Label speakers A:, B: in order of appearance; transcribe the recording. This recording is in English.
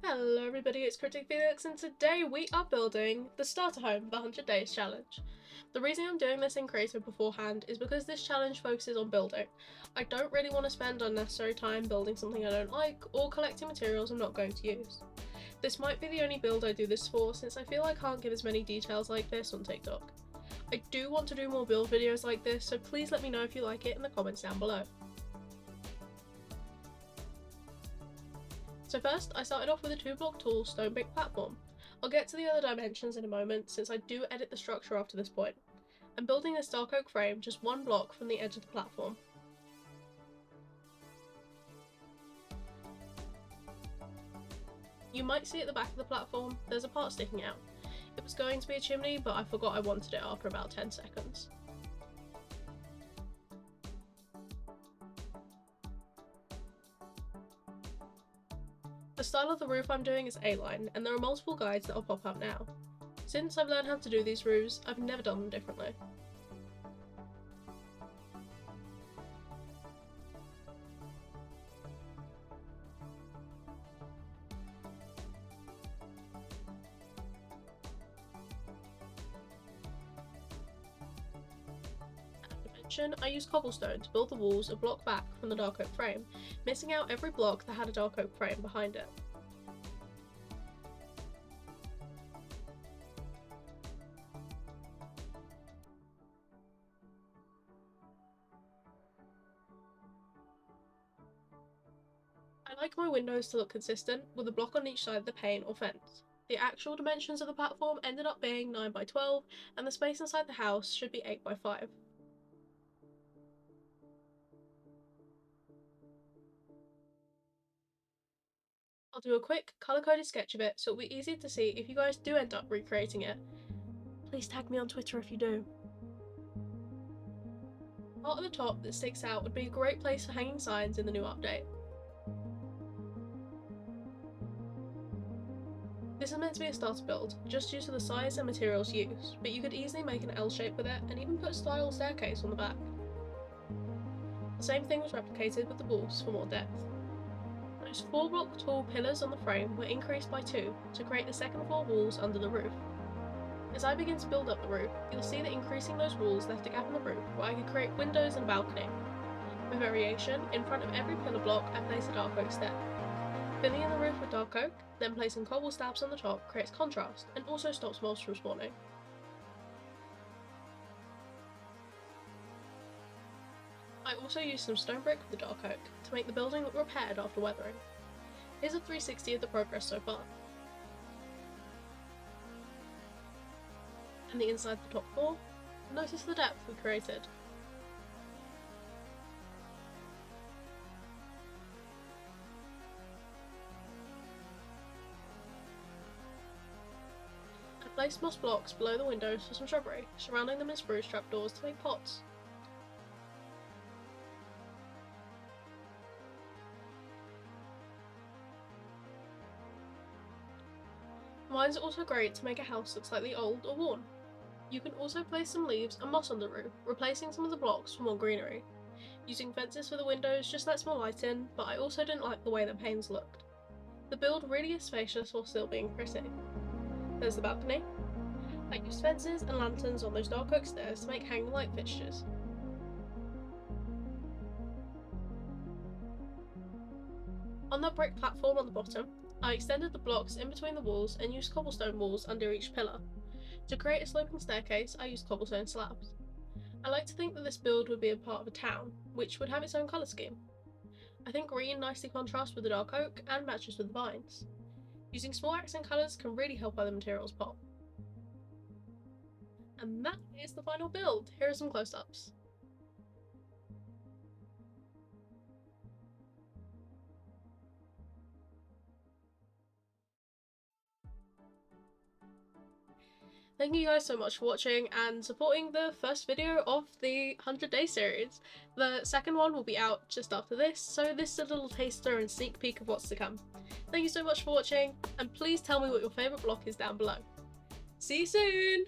A: Hello everybody, it's crypticfelix and today we are building the starter home, the 100 days challenge. The reason I'm doing this in creative beforehand is because this challenge focuses on building. I don't really want to spend unnecessary time building something I don't like or collecting materials I'm not going to use. This might be the only build I do this for since I feel I can't give as many details like this on TikTok. I do want to do more build videos like this, so please let me know if you like it in the comments down below. So first, I started off with a 2-block tall stone brick platform. I'll get to the other dimensions in a moment since I do edit the structure after this point. I'm building this dark oak frame just 1 block from the edge of the platform. You might see at the back of the platform, there's a part sticking out. It was going to be a chimney, but I forgot I wanted it after about 10 seconds. The style of the roof I'm doing is A-line, and there are multiple guides that will pop up now. Since I've learned how to do these roofs, I've never done them differently. I used cobblestone to build the walls a block back from the dark oak frame, missing out every block that had a dark oak frame behind it. I like my windows to look consistent, with a block on each side of the pane or fence. The actual dimensions of the platform ended up being 9 by 12, and the space inside the house should be 8 by 5. I'll do a quick colour-coded sketch of it so it'll be easy to see if you guys do end up recreating it. Please tag me on Twitter if you do. Part of the top that sticks out would be a great place for hanging signs in the new update. This is meant to be a starter build, just due to the size and materials used, but you could easily make an L shape with it and even put a style staircase on the back. The same thing was replicated with the walls for more depth. Those 4-block tall pillars on the frame were increased by 2 to create the second floor walls under the roof. As I begin to build up the roof, you'll see that increasing those walls left a gap in the roof where I could create windows and a balcony. For variation, in front of every pillar block I place a dark oak step. Filling in the roof with dark oak, then placing cobble slabs on the top creates contrast and also stops mobs from spawning. I also used some stone brick with the dark oak to make the building look repaired after weathering. Here's a 360 of the progress so far. And the inside the top floor, notice the depth we created. I placed moss blocks below the windows for some shrubbery, surrounding them in spruce trapdoors to make pots. Mine's also great to make a house look slightly old or worn. You can also place some leaves and moss on the roof, replacing some of the blocks for more greenery. Using fences for the windows just lets more light in, but I also didn't like the way the panes looked. The build really is spacious while still being pretty. There's the balcony. I used fences and lanterns on those dark oak stairs to make hanging light fixtures. On the brick platform on the bottom, I extended the blocks in between the walls and used cobblestone walls under each pillar. To create a sloping staircase, I used cobblestone slabs. I like to think that this build would be a part of a town, which would have its own colour scheme. I think green nicely contrasts with the dark oak and matches with the vines. Using small accent colours can really help other materials pop. And that is the final build. Here are some close-ups. Thank you guys so much for watching and supporting the first video of the 100 Day series. The second one will be out just after this, so this is a little taster and sneak peek of what's to come. Thank you so much for watching, and please tell me what your favourite block is down below. See you soon!